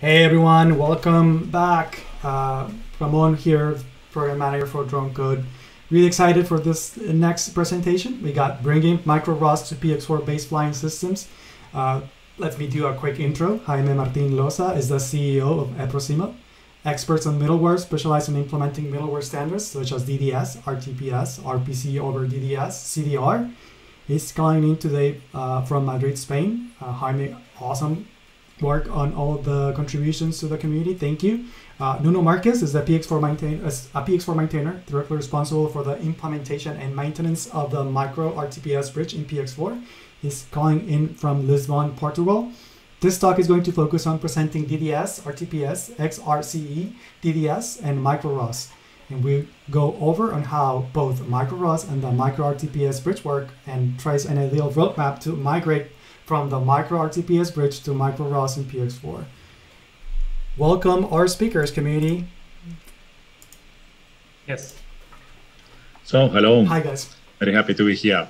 Hey everyone, welcome back. Ramon here, Program Manager for Drone Code. Really excited for this next presentation. We got bringing micro-ROS to PX4-based flying systems. Let me do a quick intro. Jaime Martin Loza is the CEO of eProsima. Experts on middleware specialize in implementing middleware standards such as DDS, RTPS, RPC over DDS, CDR. He's calling in today from Madrid, Spain. Jaime, awesome work on all the contributions to the community. Thank you. Nuno Marquez is a PX4 maintainer, directly responsible for the implementation and maintenance of the micro-RTPS bridge in PX4. He's calling in from Lisbon, Portugal. This talk is going to focus on presenting DDS, RTPS, XRCE-DDS, and micro-ROS. And we go over on how both micro-ROS and the micro-RTPS bridge work and trace an ideal roadmap to migrate from the micro-RTPS bridge to micro-ROS in PX4. Welcome our speakers, community. Yes. So, hello. Hi, guys. Very happy to be here.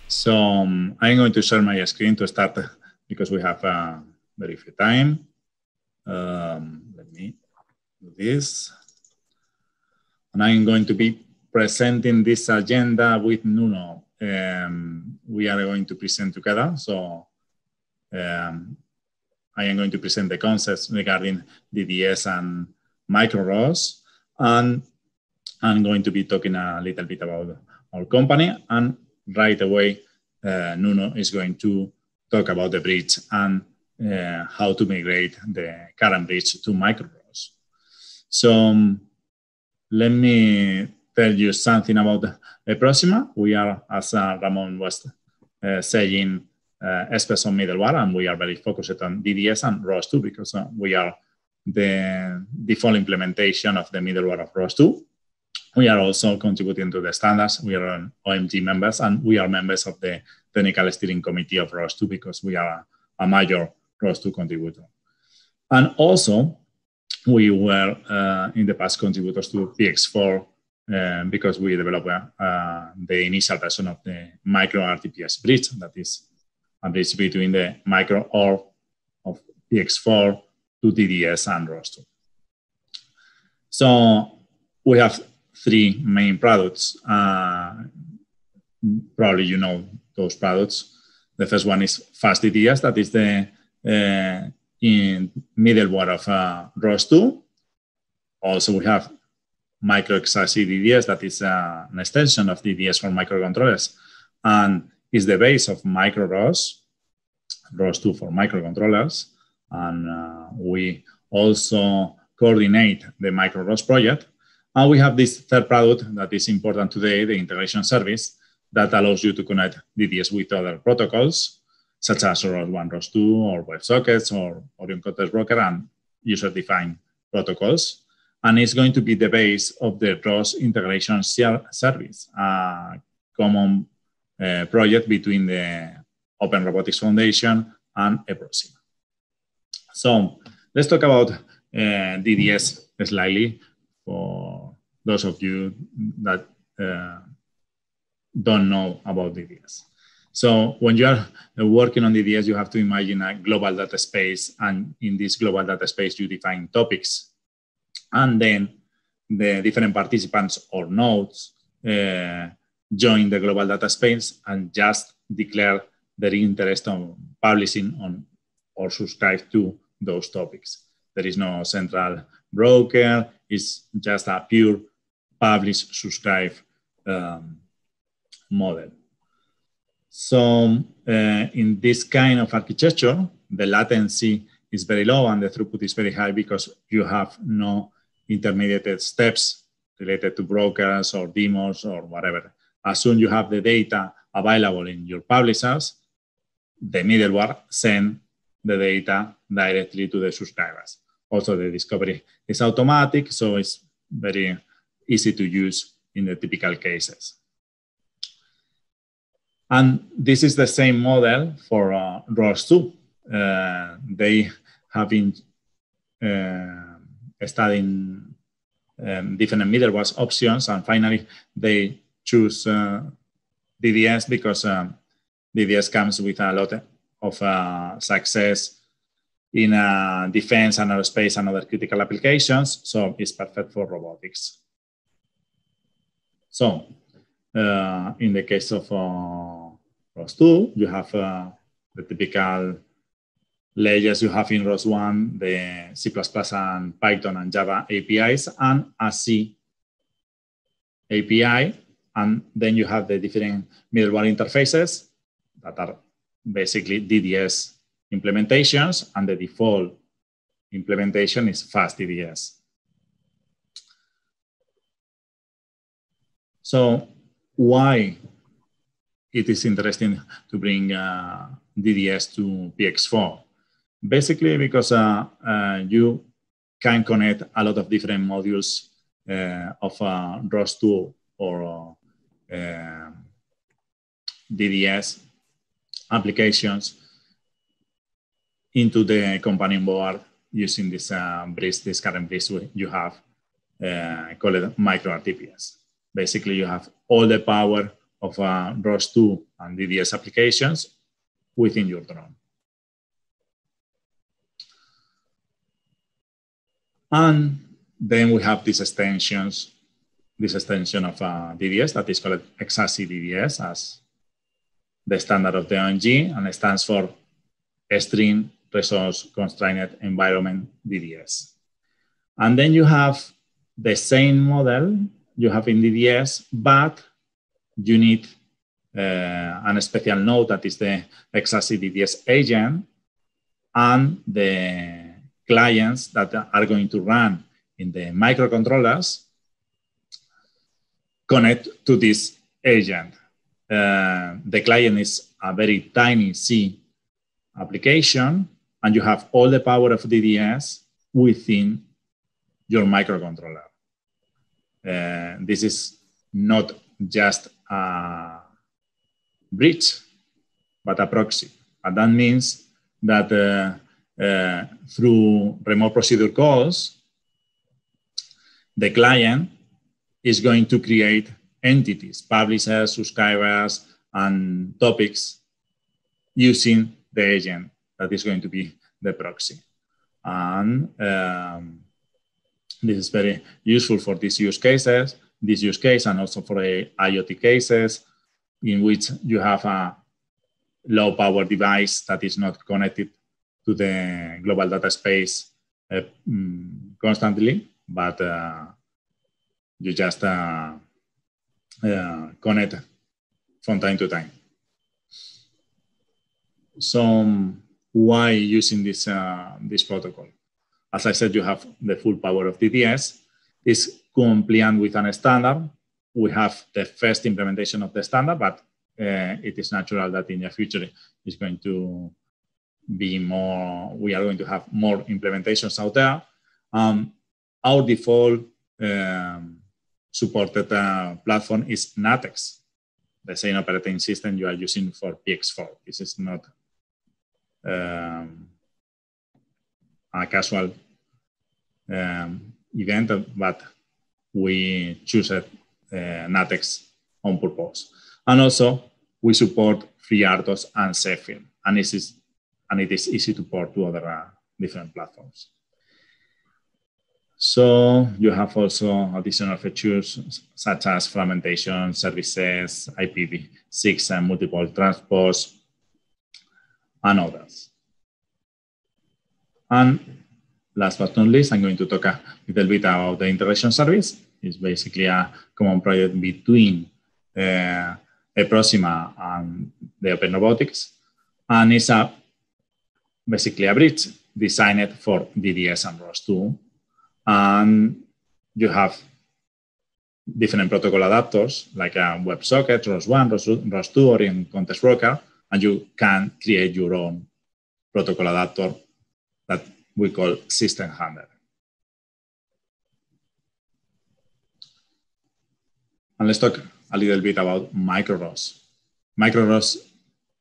So, I'm going to share my screen to start because we have very few time. Let me do this. And I'm going to be presenting this agenda with Nuno. We are going to present together. So I am going to present the concepts regarding DDS and micro-ROS. And I'm going to be talking a little bit about our company. And right away, Nuno is going to talk about the bridge and how to migrate the current bridge to micro-ROS. So let me tell you something about eProsima. We are, as Ramon was saying, experts on middleware, and we are very focused on DDS and ROS2 because we are the default implementation of the middleware of ROS2. We are also contributing to the standards. We are OMG members, and we are members of the technical steering committee of ROS2 because we are a major ROS2 contributor. And also, we were in the past contributors to PX4 because we developed the initial version of the micro-RTPS bridge, that is a bridge between the micro-OR of PX4 to DDS and ROS2. So we have three main products. Probably you know those products. The first one is Fast DDS, that is the in middleware of ROS2. Also, we have Micro XRCE-DDS, that is an extension of DDS for microcontrollers, and is the base of micro-ROS, ROS2 for microcontrollers. And we also coordinate the micro-ROS project. And we have this third product that is important today, the integration service, that allows you to connect DDS with other protocols, such as ROS1, ROS2, or WebSockets, or Orion Context Broker, and user-defined protocols. And it's going to be the base of the ROS integration service, a common project between the Open Robotics Foundation and eProsima. So let's talk about DDS slightly for those of you that don't know about DDS. So when you are working on DDS, you have to imagine a global data space, and in this global data space, you define topics. And then the different participants or nodes join the global data space and just declare their interest on publishing on or subscribe to those topics. There is no central broker. It's just a pure publish, subscribe model. So in this kind of architecture, the latency is very low and the throughput is very high because you have no intermediate steps related to brokers or demos or whatever. As soon as you have the data available in your publishers, the middleware sends the data directly to the subscribers. Also, the discovery is automatic, so it's very easy to use in the typical cases. And this is the same model for ROS2. They have been studying different middleware options, and finally they choose DDS because DDS comes with a lot of success in defense and aerospace and other critical applications. So it's perfect for robotics. So in the case of ROS2, you have the typical layers you have in ROS1, the C++ and Python and Java APIs, and a C API. And then you have the different middleware interfaces that are basically DDS implementations, and the default implementation is Fast DDS. So why it is interesting to bring DDS to PX4? Basically because you can connect a lot of different modules of ROS2 or DDS applications into the companion board using this bridge, this current bridge you have called micro-RTPS. Basically, you have all the power of ROS2 and DDS applications within your drone. And then we have these extensions, this extension of DDS that is called XRCE-DDS as the standard of the ONG, and it stands for Extreme Resource Constrained Environment DDS. And then you have the same model you have in DDS, but you need a special node that is the XRCE-DDS agent, and the clients that are going to run in the microcontrollers connect to this agent. The client is a very tiny C application, and you have all the power of DDS within your microcontroller. This is not just a bridge, but a proxy. And that means that through remote procedure calls, the client is going to create entities, publishers, subscribers, and topics using the agent that is going to be the proxy. And this is very useful for these use cases, and also for IoT cases in which you have a low power device that is not connected to the global data space constantly, but you just connect from time to time. So why using this protocol? As I said, you have the full power of DDS. It's compliant with a standard. We have the first implementation of the standard, but it is natural that in the future it's going to be more, we are going to have more implementations out there. Our default supported platform is NuttX, the same operating system you are using for PX4. This is not a casual event, but we choose NuttX on purpose. And also, we support FreeRTOS and Zephyr, and it is easy to port to other different platforms. So you have also additional features such as fragmentation, services, IPv6 and multiple transports, and others. And last but not least, I'm going to talk a little bit about the integration service. It's basically a common project between eProsima and the Open Robotics. And it's basically a bridge designed for DDS and ROS2. And you have different protocol adapters like a WebSocket, ROS1, ROS2, or in Context Broker, and you can create your own protocol adapter that we call system handler. And let's talk a little bit about micro-ROS. Micro-ROS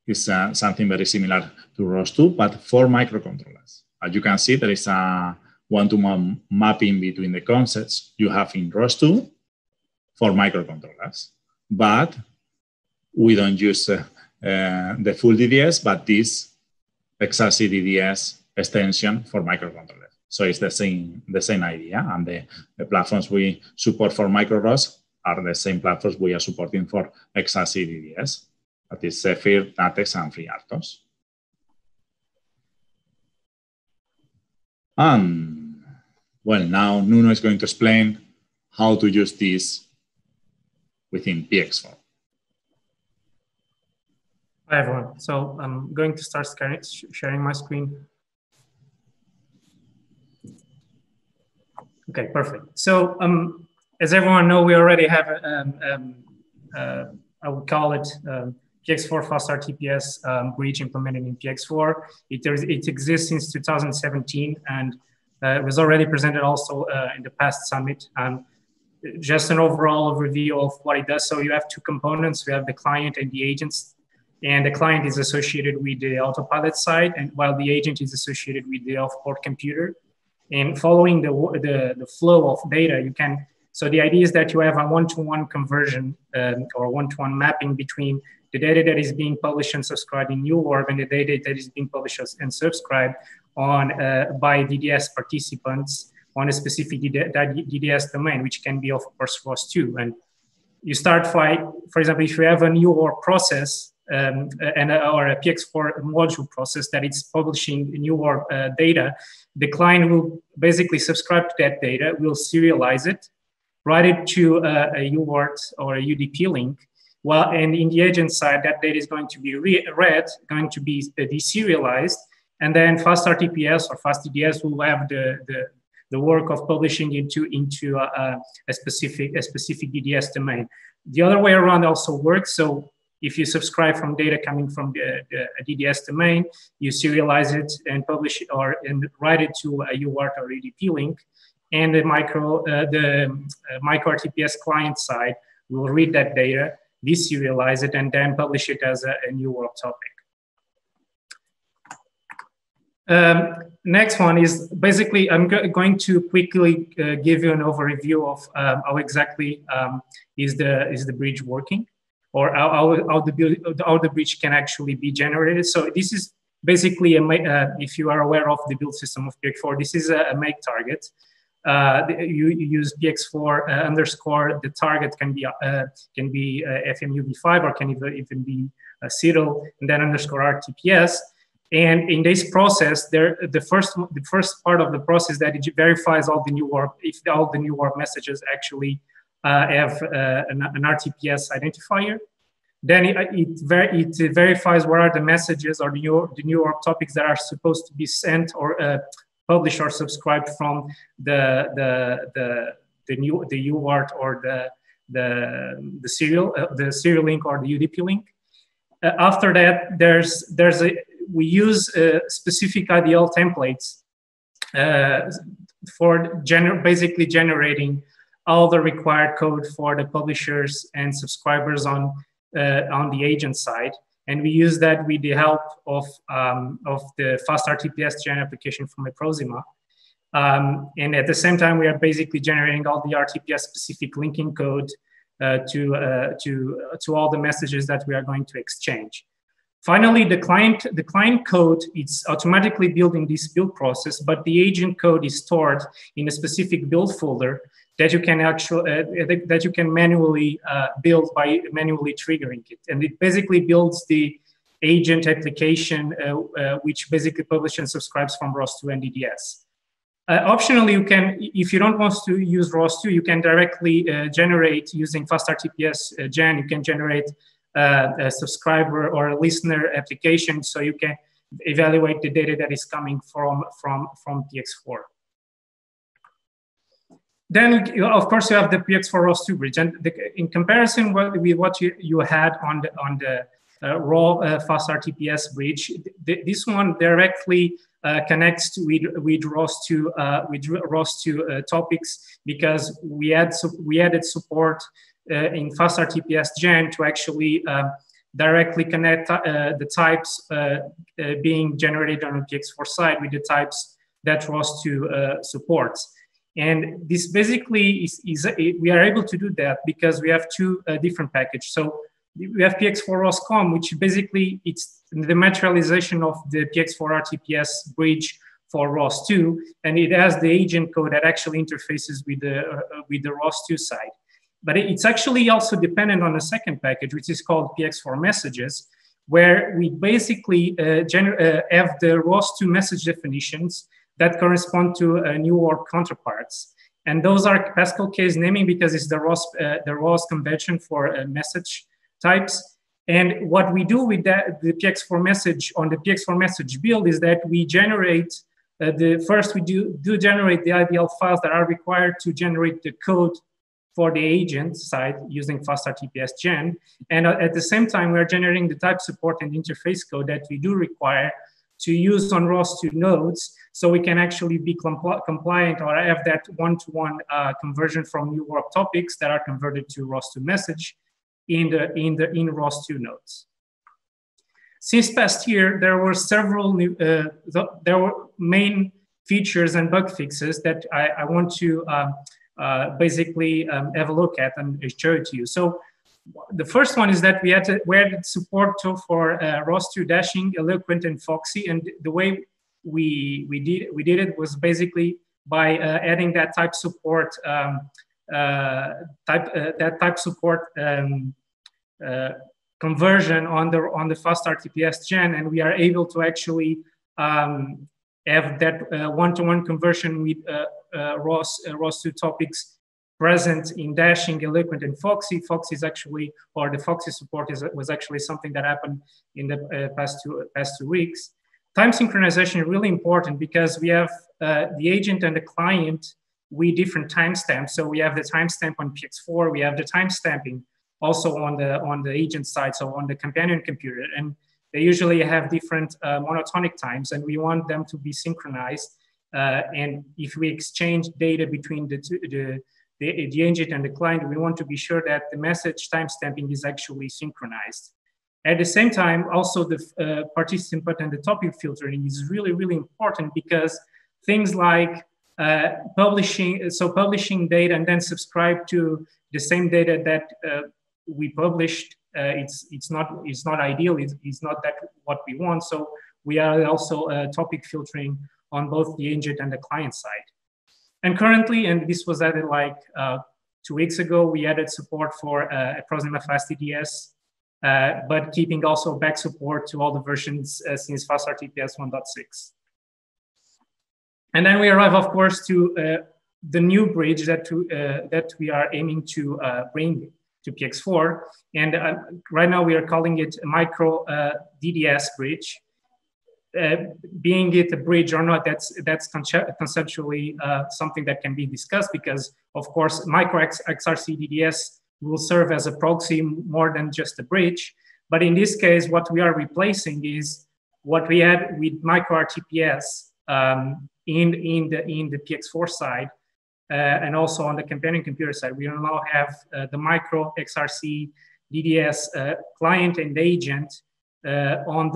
is something very similar to ROS2, but for microcontrollers. As you can see, there is a one-to-one mapping between the concepts you have in ROS2 for microcontrollers. But we don't use the full DDS, but this XRCE-DDS extension for microcontrollers. So it's the same idea, and the platforms we support for micro-ROS are the same platforms we are supporting for XRCE-DDS, that is Zephyr, NuttX, and free RTOS. And well, now Nuno is going to explain how to use this within PX4. Hi, everyone. So I'm going to start sharing my screen. Okay, perfect. So as everyone knows, we already have, I would call it PX4-Fast RTPS bridge implemented in PX4. It exists since 2017, and it was already presented also in the past summit. Just an overall overview of what it does. So you have two components. We have the client and the agents. And the client is associated with the Autopilot side, and while the agent is associated with the off-board computer. And following the flow of data, you can, so the idea is that you have a one-to-one conversion or one-to-one mapping between the data that is being published and subscribed in Middleware and the data that is being published and subscribed on by DDS participants on a specific DDS domain, which can be, of course, ROS2. And you start by, for example, if you have a Middleware process or a PX4 module process that is publishing Middleware data, the client will basically subscribe to that data, will serialize it, write it to a UART or a UDP link. Well, and in the agent side, that data is going to be read, going to be deserialized, and then Fast RTPS or Fast DDS will have the work of publishing into a specific DDS domain. The other way around also works. So if you subscribe from data coming from a DDS domain, you serialize it and publish it and write it to a UART or UDP link, and the micro RTPS client side will read that data, deserialize it, and then publish it as a new work topic. Next one is basically, I'm going to quickly give you an overview of how exactly is the bridge working, or how the bridge can actually be generated. So this is basically, if you are aware of the build system of PX4, this is a make target. You use PX4 underscore, the target can be FMUV5 or can even be CIDL, and then underscore RTPS. And in this process, the first part of the process that it verifies all the new work, if all the new work messages actually have an RTPS identifier. Then it verifies what are the messages or the new work topics that are supposed to be sent or published or subscribed from the UART or the serial link or the UDP link. After that, we use specific IDL templates for basically generating all the required code for the publishers and subscribers on the agent side. And we use that with the help of the Fast RTPS gen application from eProsima. And at the same time, we are basically generating all the RTPS specific linking code to all the messages that we are going to exchange. Finally, the client code, it's automatically building this build process, but the agent code is stored in a specific build folder that you can manually build by manually triggering it. And it basically builds the agent application, which basically publishes and subscribes from ROS2 and DDS. Optionally, you can, if you don't want to use ROS2, you can directly generate using Fast RTPS gen. You can generate a subscriber or a listener application, so you can evaluate the data that is coming from PX4. Then, of course, you have the PX4 ROS2 bridge, and in comparison with what you had on the raw Fast RTPS bridge, this one directly connects with ROS2 topics, because we added support in Fast RTPS Gen to actually directly connect the types being generated on the PX4 side with the types that ROS2 supports. And this basically we are able to do that because we have two different packages. So we have PX4-ROS.com, which basically it's the materialization of the PX4 RTPS bridge for ROS2, and it has the agent code that actually interfaces with the ROS2 side. But it's actually also dependent on a second package, which is called PX4 messages, where we basically have the ROS2 message definitions that correspond to Newark counterparts. And those are Pascal case naming because it's the ROS convention for message types. And what we do with that, the PX4 message on the PX4 message build is that we generate first we do generate the IDL files that are required to generate the code for the agent side using Fast RTPS Gen. And at the same time, we're generating the type support and interface code that we do require to use on ROS2 nodes, so we can actually be compliant or have that one-to-one conversion from Newark topics that are converted to ROS2 message in ROS2 nodes. Since past year, there were several new, there were main features and bug fixes that I want to basically have a look at and show it to you. So the first one is that we had support for ROS2 dashing, eloquent, and foxy, and the way we did it was basically by adding that type support conversion on the Fast RTPS Gen, and we are able to actually have that one-to-one conversion with ROS2 topics present in dashing, eloquent, and foxy. Foxy is actually, or the foxy support was actually something that happened in the past two weeks. Time synchronization is really important because we have the agent and the client with different timestamps. So we have the timestamp on PX4, we have the timestamping also on the agent side, so on the companion computer, and they usually have different monotonic times, and we want them to be synchronized. And if we exchange data between the agent and the client, we want to be sure that the message timestamping is actually synchronized. At the same time, also the participant and the topic filtering is really, really important because things like publishing data and then subscribe to the same data that we published, it's not ideal. It's not that what we want. So we are also topic filtering on both the agent and the client side. And currently, and this was added like 2 weeks ago, we added support for eProsima Fast DDS, but keeping also back support to all the versions since Fast RTPS 1.6. And then we arrive, of course, to the new bridge that we are aiming to bring to PX4. And right now we are calling it a micro-DDS bridge. Being it a bridge or not, that's conceptually something that can be discussed because, of course, micro XRCE-DDS will serve as a proxy more than just a bridge. But in this case, what we are replacing is what we had with micro-RTPS in the PX4 side, and also on the companion computer side. We now have the micro XRCE-DDS client and agent on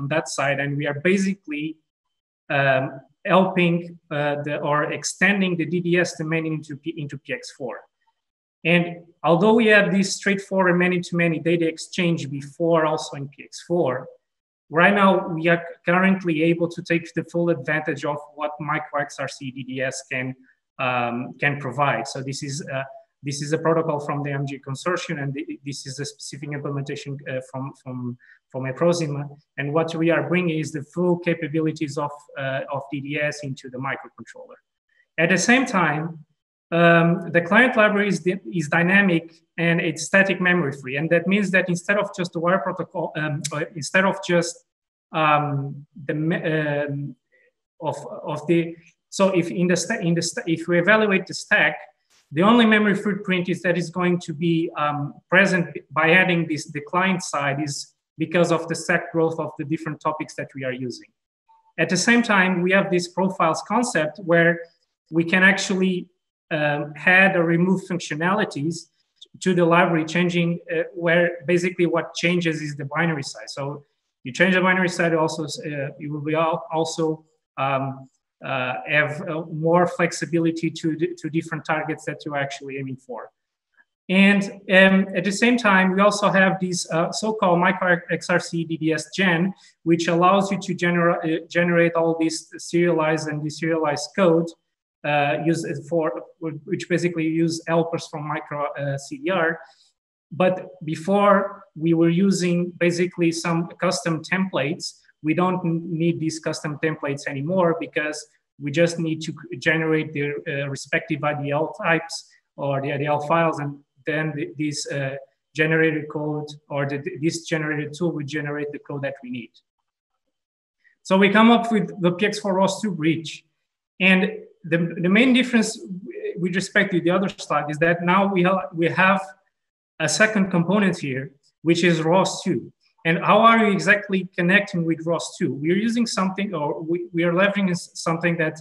that side, and we are basically helping or extending the DDS domain into PX4. And although we have this straightforward many-to-many data exchange before also in PX4, right now we are currently able to take the full advantage of what micro XRCE-DDS can provide. So this is a protocol from the MG consortium, and this is a specific implementation from eProsima. And what we are bringing is the full capabilities of DDS into the microcontroller. At the same time, the client library is dynamic and it's static memory free, and that means that instead of just the wire protocol, instead of just if we evaluate the stack, the only memory footprint that is going to be present by adding the client side is because of the stack growth of the different topics that we are using. At the same time, we have this profiles concept where we can actually add or remove functionalities to the library, changing where basically what changes is the binary size. So you change the binary size, also you will be also have more flexibility to different targets that you're actually aiming for. And at the same time, we also have these so-called micro XRCE-DDS gen, which allows you to generate all these serialized and deserialized code which basically use helpers from micro CDR. But before, we were using basically some custom templates. We don't need these custom templates anymore because we just need to generate the respective IDL types or the IDL files, and then this generated code or this generated tool will generate the code that we need. So we come up with the PX4-ROS2 bridge. And the main difference with respect to the other slide is that now we have a second component here, which is ROS2. And how are we exactly connecting with ROS2? We're using something, or we are leveraging something that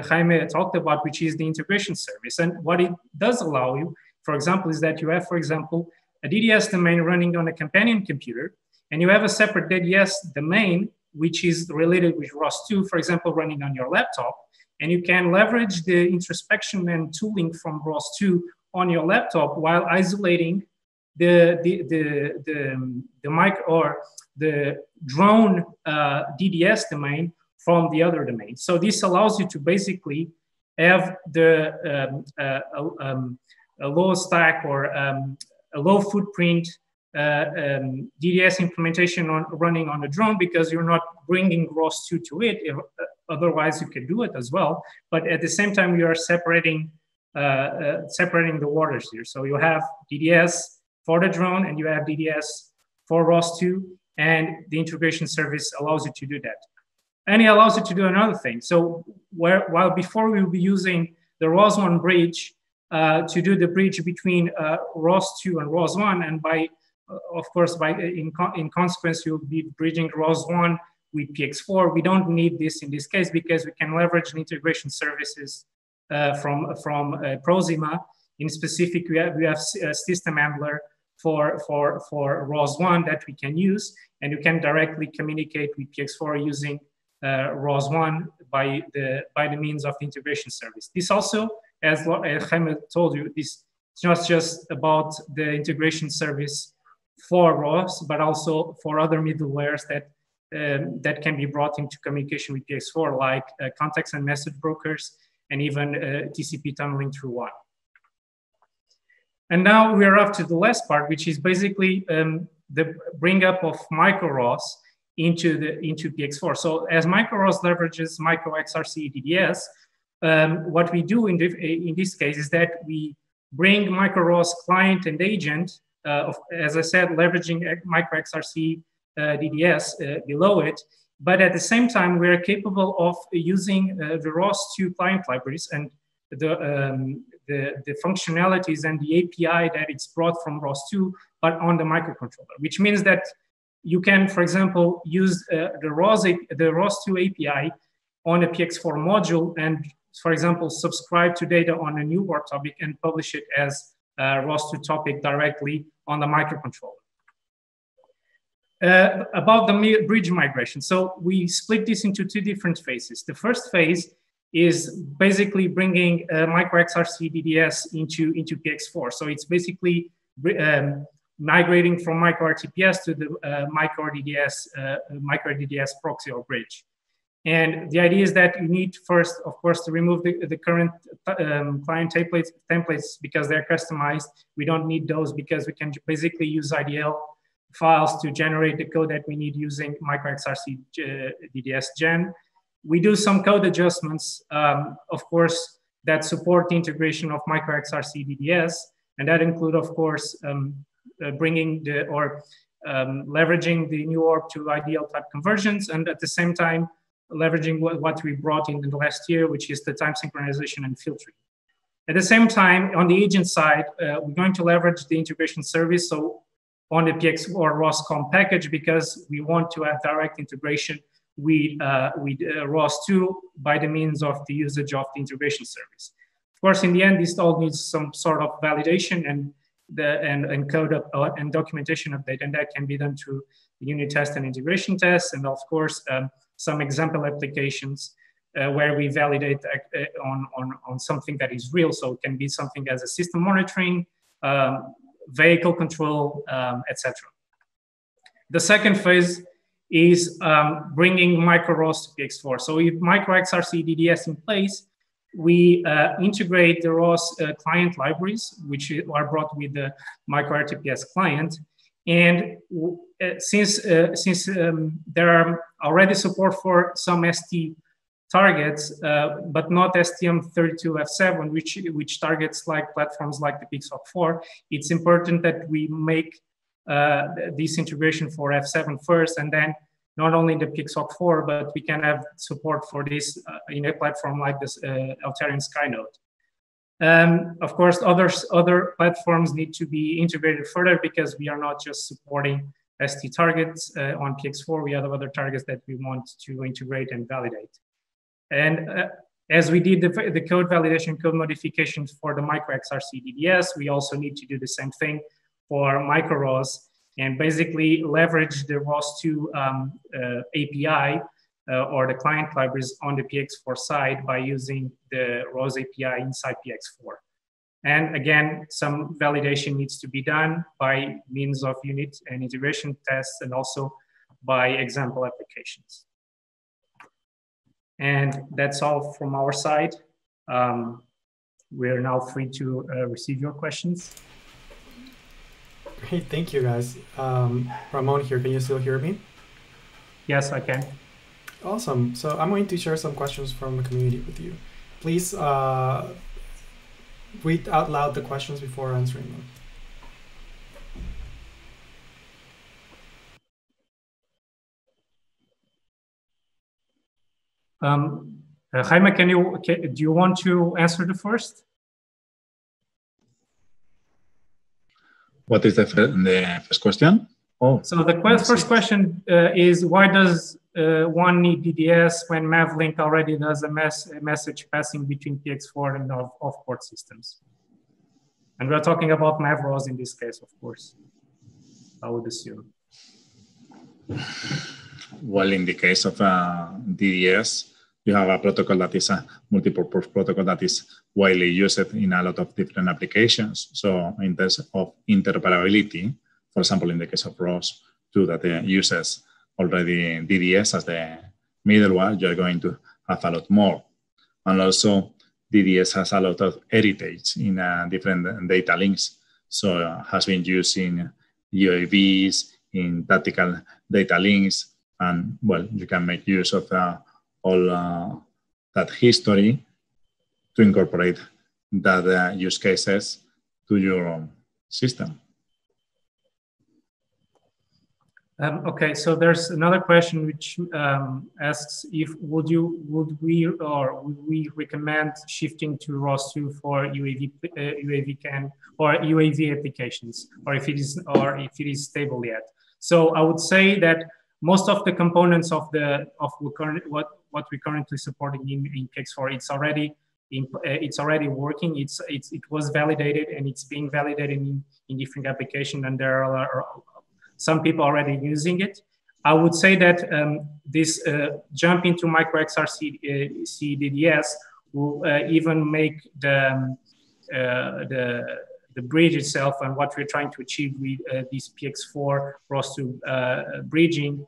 Jaime talked about, which is the integration service. And what it does allow you, for example, is that you have, for example, a DDS domain running on a companion computer, and you have a separate DDS domain, which is related with ROS2, for example, running on your laptop. And you can leverage the introspection and tooling from ROS2 on your laptop while isolating the drone DDS domain from the other domain. So this allows you to basically have a low stack or a low footprint DDS implementation running on a drone, because you're not bringing ROS2 to it. Otherwise, you could do it as well. But at the same time, you are separating the waters here. So you have DDS for the drone, and you have DDS for ROS2, and the integration service allows you to do that. And it allows you to do another thing. So while before we will be using the ROS1 bridge to do the bridge between ROS2 and ROS1, and in consequence, you'll be bridging ROS1 with PX4. We don't need this in this case because we can leverage the integration services from eProsima. In specific, we have a system handler for ROS1 that we can use, and you can directly communicate with PX4 using ROS1 by the means of the integration service. This also, as Jaime told you, this is not just about the integration service for ROS, but also for other middlewares that can be brought into communication with PX4, like context and message brokers, and even TCP tunneling through one. And now we are up to the last part, which is basically the bring up of micro-ROS into PX4. So as micro-ROS leverages micro XRCE-DDS, what we do in this case is that we bring micro-ROS client and agent, as I said, leveraging micro XRCE-DDS below it. But at the same time, we are capable of using the ROS2 client libraries and the functionalities and the API that it's brought from ROS2, but on the microcontroller, which means that you can, for example, use the ROS2 API on a PX4 module and, for example, subscribe to data on a new WAR topic and publish it as a ROS2 topic directly on the microcontroller. About the bridge migration. So we split this into two different phases. The first phase is basically bringing micro XRCE-DDS into PX4. So it's basically migrating from micro-RTPS to the micro-DDS proxy or bridge. And the idea is that you need first, of course, to remove the current client templates because they're customized. We don't need those because we can basically use IDL files to generate the code that we need using micro XRCE-DDS gen. We do some code adjustments, of course, that support the integration of micro XRCE-DDS, and that include, of course, bringing leveraging the new ORP to IDL type conversions, and at the same time, leveraging what we brought in the last year, which is the time synchronization and filtering. At the same time, on the agent side, we're going to leverage the integration service. So on the PX4-ROS.com package, because we want to have direct integration with ROS2 by the means of the usage of the integration service. Of course, in the end, this all needs some sort of validation and code and documentation update, and that can be done through the unit test and integration tests, and of course, some example applications where we validate on something that is real. So it can be something as a system monitoring vehicle control, etc. The second phase is bringing micro-ROS to PX4. So with micro XRCE-DDS in place, we integrate the ROS client libraries, which are brought with the micro-RTPS client. And since there are already support for some ST targets, but not STM32F7, which targets like platforms like the PX4, it's important that we make this integration for F7 first, and then not only in the PX4, but we can have support for this in a platform like this Altarian Skynode. Of course, other platforms need to be integrated further because we are not just supporting ST targets on PX4, we have other targets that we want to integrate and validate. And as we did the code validation, code modifications for the micro XRCE-DDS, we also need to do the same thing for micro-ROS and basically leverage the ROS2 API or the client libraries on the PX4 side by using the ROS API inside PX4. And again, some validation needs to be done by means of unit and integration tests and also by example applications. And that's all from our side. We're now free to receive your questions. Great, thank you guys. Ramon here, can you still hear me? Yes, I can. Awesome. So I'm going to share some questions from the community with you. Please read out loud the questions before answering them. Jaime, do you want to answer the first? What is the first question? Oh, so the first question is, why does one need DDS when Mavlink already does a message passing between PX4 and off-port systems? And we're talking about MavROS in this case, of course, I would assume. Well, in the case of DDS, you have a protocol that is a multi-purpose protocol that is widely used in a lot of different applications. So in terms of interoperability, for example, in the case of ROS 2 that uses already DDS as the middleware, you're going to have a lot more. And also DDS has a lot of heritage in different data links. So it has been used in UAVs, in tactical data links, and well, you can make use of all that history to incorporate that use cases to your system. Okay, so there's another question which asks if would we recommend shifting to ROS2 for UAV can or UAV applications, or if it is stable yet. So I would say that most of the components of what we're currently supporting in PX4, it's already working. It was validated and it's being validated in different applications, and there are some people already using it. I would say that this jump into micro XRCE-DDS will even make the bridge itself and what we're trying to achieve with this PX4 ROS2 bridging,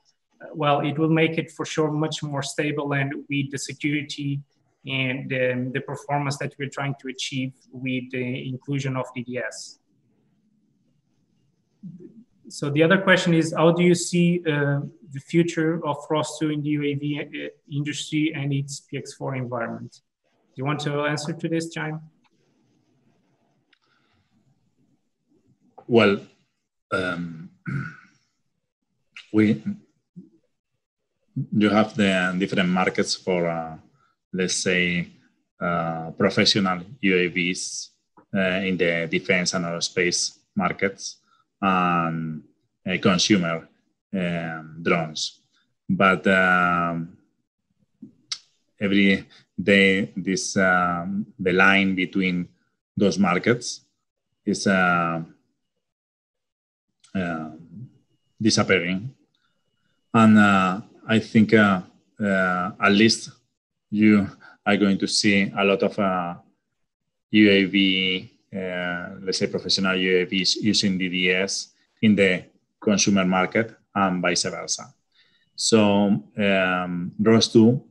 well, it will make it for sure much more stable and with the security and the performance that we're trying to achieve with the inclusion of DDS. So the other question is, how do you see the future of ROS2 in the UAV industry and its PX4 environment? Do you want to answer to this, Jaime? Well, you have the different markets for, let's say, professional UAVs in the defense and aerospace markets, and consumer drones. But every day, the line between those markets is disappearing. And I think at least you are going to see a lot of UAV let's say, professional UAVs using DDS in the consumer market and vice versa. So ROS2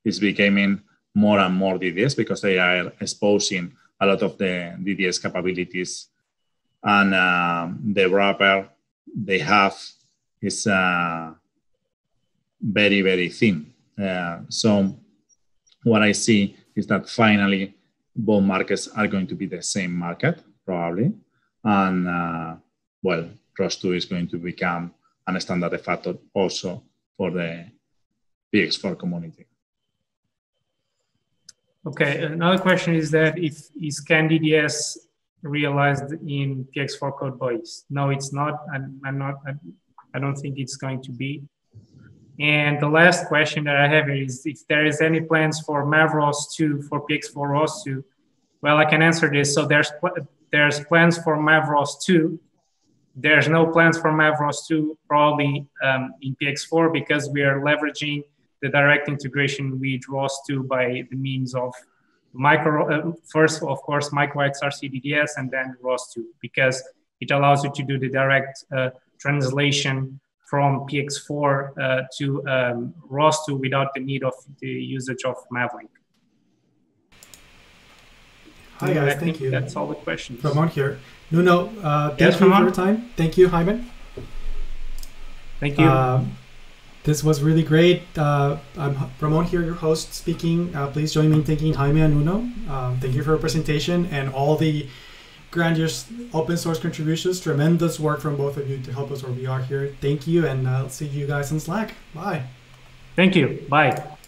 is becoming more and more DDS because they are exposing a lot of the DDS capabilities, and the wrapper they have is very, very thin. So what I see is that finally both markets are going to be the same market, probably. And well, ROS2 is going to become a standard de facto also for the PX4 community. Okay, another question is that is CAN DDS realized in PX4 code base? No, it's not. I don't think it's going to be. And the last question that I have is if there is any plans for MAV-ROS2 for PX4-ROS2. Well, I can answer this. So there's plans for MAV-ROS2. There's no plans for MAV-ROS2 probably in PX4 because we are leveraging the direct integration with ROS2 by the means of first, of course, micro XRCE-DDS and then ROS2, because it allows you to do the direct translation from PX4 to ROS2 without the need of the usage of Mavlink. Hi guys, thank you. That's all the questions. Ramon here. Nuno, thank you for your time. Thank you, Jaime. Thank you. This was really great. I'm Ramon here, your host, speaking. Please join me in thanking Jaime and Nuno. Thank you for your presentation and all the grandiose open source contributions. Tremendous work from both of you to help us where we are here. Thank you, and I'll see you guys on Slack. Bye. Thank you. Bye.